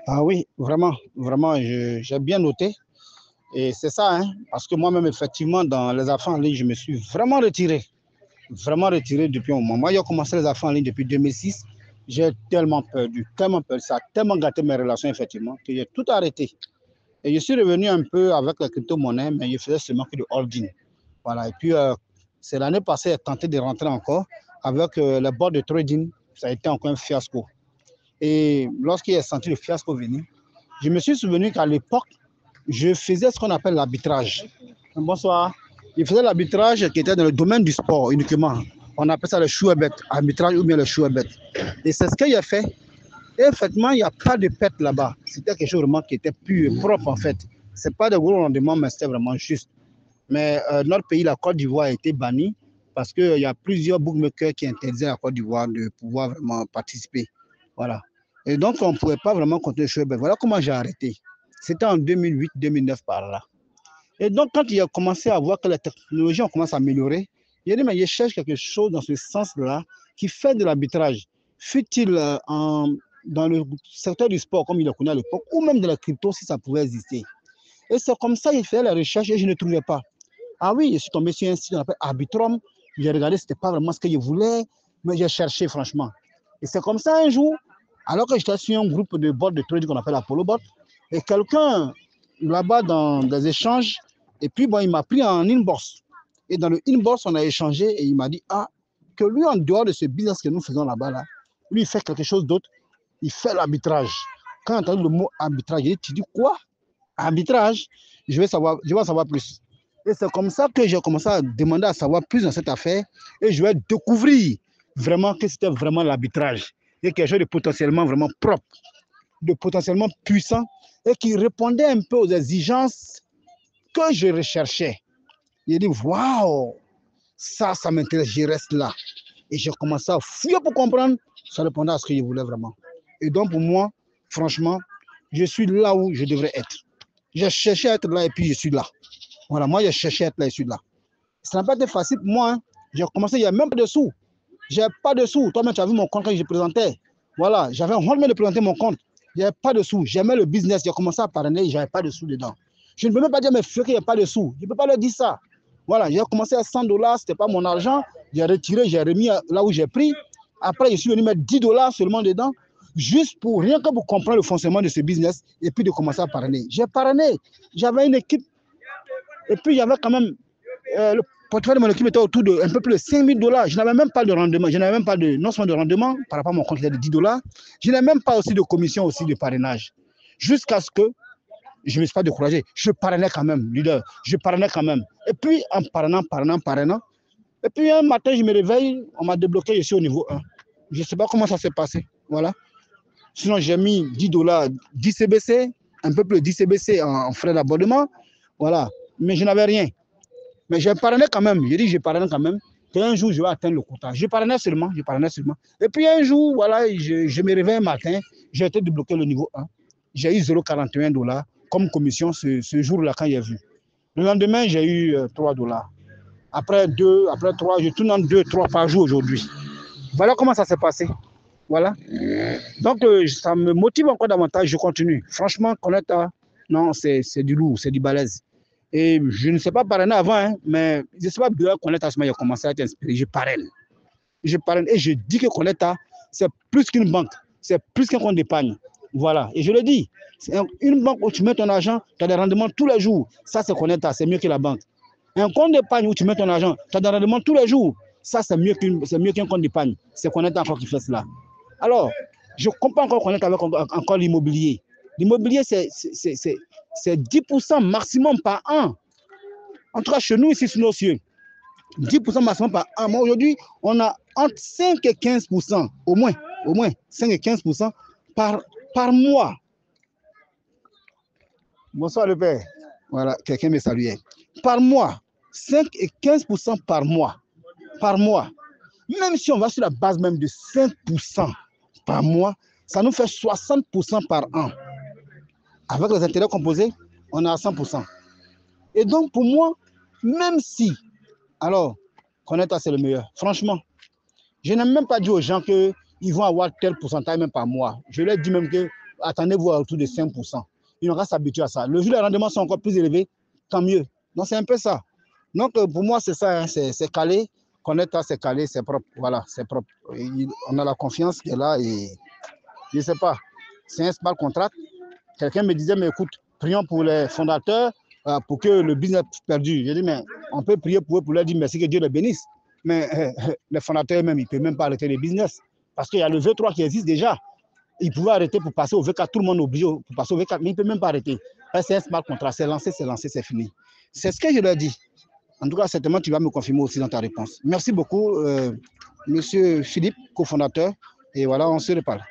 Ah oui, vraiment, vraiment, j'ai bien noté. Et c'est ça, hein, parce que moi-même, effectivement, dans les affaires en ligne, je me suis vraiment retiré depuis un moment. Moi, j'ai commencé les affaires en ligne depuis 2006. J'ai tellement perdu, ça a tellement gâté mes relations, effectivement, que j'ai tout arrêté. Et je suis revenu un peu avec la crypto-monnaie, mais je faisais seulement que du holding. Voilà, et puis, c'est l'année passée, j'ai tenté de rentrer encore avec le board de trading. Ça a été encore un fiasco. Et lorsqu'il a senti le fiasco venir, je me suis souvenu qu'à l'époque, je faisais ce qu'on appelle l'arbitrage. Bonsoir. Je faisais l'arbitrage qui était dans le domaine du sport uniquement. On appelle ça le chouabet, arbitrage ou bien le chouabet. Et c'est ce qu'il a fait. Et effectivement, il n'y a pas de pète là-bas. C'était quelque chose vraiment qui était plus propre en fait. Ce n'est pas de gros rendements, mais c'était vraiment juste. Mais notre pays, la Côte d'Ivoire, a été banni parce qu'il y a plusieurs bookmakers qui interdisaient à la Côte d'Ivoire de pouvoir vraiment participer. Voilà. Et donc, on ne pouvait pas vraiment continuer le show. Voilà comment j'ai arrêté. C'était en 2008-2009 par là. Et donc, quand il a commencé à voir que la technologie commence à améliorer, il a dit, mais je cherche quelque chose dans ce sens-là qui fait de l'arbitrage. Fut-il dans le secteur du sport, comme il le connaît à l'époque, ou même de la crypto, si ça pouvait exister. Et c'est comme ça qu'il fait la recherche et je ne trouvais pas. Ah oui, je suis tombé sur un site qu'on appelle Arbitrum. J'ai regardé, ce n'était pas vraiment ce que je voulais, mais j'ai cherché franchement. Et c'est comme ça un jour, alors que j'étais sur un groupe de bots de trading qu'on appelle Apollo Bot, et quelqu'un là-bas dans des échanges, et puis bon, il m'a pris en inbox. Et dans le inbox, on a échangé et il m'a dit, ah, que lui, en dehors de ce business que nous faisons là-bas, là, lui, il fait quelque chose d'autre, il fait l'arbitrage. Quand j'ai entendu le mot arbitrage, j'ai dit, tu dis quoi? Arbitrage? Je vais en savoir plus. Et c'est comme ça que j'ai commencé à demander à savoir plus dans cette affaire et je vais découvrir vraiment que c'était vraiment l'arbitrage et quelque chose de potentiellement vraiment propre, de potentiellement puissant et qui répondait un peu aux exigences que je recherchais. J'ai dit, waouh, ça m'intéresse, je reste là. Et j'ai commencé à fouiller pour comprendre, ça répondait à ce que je voulais vraiment. Et donc pour moi, franchement, je suis là où je devrais être. J'ai cherché à être là et puis je suis là. Voilà, moi, j'ai cherché à être là et je suis là. Ça n'a pas été facile pour moi. Hein. J'ai commencé, il n'y a même pas de sous. J'ai pas de sous. Toi-même, tu as vu mon compte quand je présentais. Voilà, j'avais honte de présenter mon compte. Il n'y avait pas de sous. J'aimais le business. J'ai commencé à parrainer, je n'avais pas de sous dedans. Je ne peux même pas dire, mais frère, qu'il n'y a pas de sous. Je ne peux pas leur dire ça. Voilà, j'ai commencé à 100 $, ce n'était pas mon argent. J'ai retiré, j'ai remis là où j'ai pris. Après, je suis venu mettre 10 $ seulement dedans, juste pour rien que pour comprendre le fonctionnement de ce business et puis de commencer à parrainer. J'ai parrainé. J'avais une équipe. Et puis, il y avait quand même le portefeuille de mon équipe était autour de un peu plus de 5 000 $. Je n'avais même pas de rendement. Je n'avais même pas de, non seulement de rendement par rapport à mon compte de 10 $. Je n'avais même pas aussi de commission aussi de parrainage. Jusqu'à ce que je ne me suis pas découragé. Je parrainais quand même, leader. Je parrainais quand même. Et puis, en parrainant. Et puis, un matin, je me réveille, on m'a débloqué, je suis au niveau 1. Je ne sais pas comment ça s'est passé. Voilà. Sinon, j'ai mis 10 $, 10 CBC, un peu plus de 10 CBC en frais d'abonnement. Voilà. Mais je n'avais rien. Mais j'ai parrainé quand même. J'ai dit, je parraine quand même. Qu'un jour, je vais atteindre le quota. Je parrainais seulement. Et puis un jour, voilà, je me réveille un matin, j'ai été débloqué le niveau 1. J'ai eu 0,41 $ comme commission ce jour-là quand j'ai vu. Le lendemain, j'ai eu 3 $. Après 3, je tourne en 2, 3 par jour aujourd'hui. Voilà comment ça s'est passé. Voilà. Donc, ça me motive encore davantage, je continue. Franchement, connaître, non, c'est du lourd, c'est du balèze. Et je ne sais pas parrainer avant, hein, mais je ne sais pas bien connaître à ce moment, j'ai commencé à être inspiré. Je parraine. Et je dis que Coletta, c'est plus qu'une banque, c'est plus qu'un compte d'épargne. Voilà. Et je le dis, c'est une banque où tu mets ton argent, tu as des rendements tous les jours. Ça, c'est Coletta, c'est mieux que la banque. Un compte d'épargne où tu mets ton argent, tu as des rendements tous les jours. Ça, c'est mieux qu'un compte d'épargne. C'est Coletta encore qui fait cela. Alors, je ne comprends encore Coletta avec encore l'immobilier. L'immobilier, c'est 10% maximum par an. En tout cas, chez nous, ici, sur nos cieux, 10% maximum par an. Moi, aujourd'hui, on a entre 5 et 15%, au moins 5 et 15% par mois. Bonsoir, le père. Voilà, quelqu'un me saluait. Par mois, 5 et 15% par mois. Par mois. Même si on va sur la base même de 5% par mois, ça nous fait 60% par an. Avec les intérêts composés, on est à 100%. Et donc, pour moi, même si, alors, connaître c'est le meilleur. Franchement, je n'ai même pas dit aux gens qu'ils vont avoir tel pourcentage même par mois. Je leur dis même que attendez-vous autour de 5%. Ils n'ont qu'à s'habituer à ça. Le jour où les rendements sont encore plus élevés, tant mieux. Donc, c'est un peu ça. Donc, pour moi, c'est ça, hein, c'est calé. Connaître ça, c'est calé, c'est propre. Voilà, c'est propre. On a la confiance qui est là et je ne sais pas. C'est un smart contract. Quelqu'un me disait, mais écoute, prions pour les fondateurs pour que le business perdu. J'ai dit, mais on peut prier pour eux pour leur dire merci, que Dieu les bénisse. Mais les fondateurs eux-mêmes, ils ne peuvent même pas arrêter les business. Parce qu'il y a le V3 qui existe déjà. Ils pouvaient arrêter pour passer au V4. Tout le monde est obligé pour passer au V4, mais ils ne peuvent même pas arrêter. C'est un smart contract. C'est lancé, c'est fini. C'est ce que je leur dis. En tout cas, certainement, tu vas me confirmer aussi dans ta réponse. Merci beaucoup, Monsieur Philippe, cofondateur. Et voilà, on se reparle.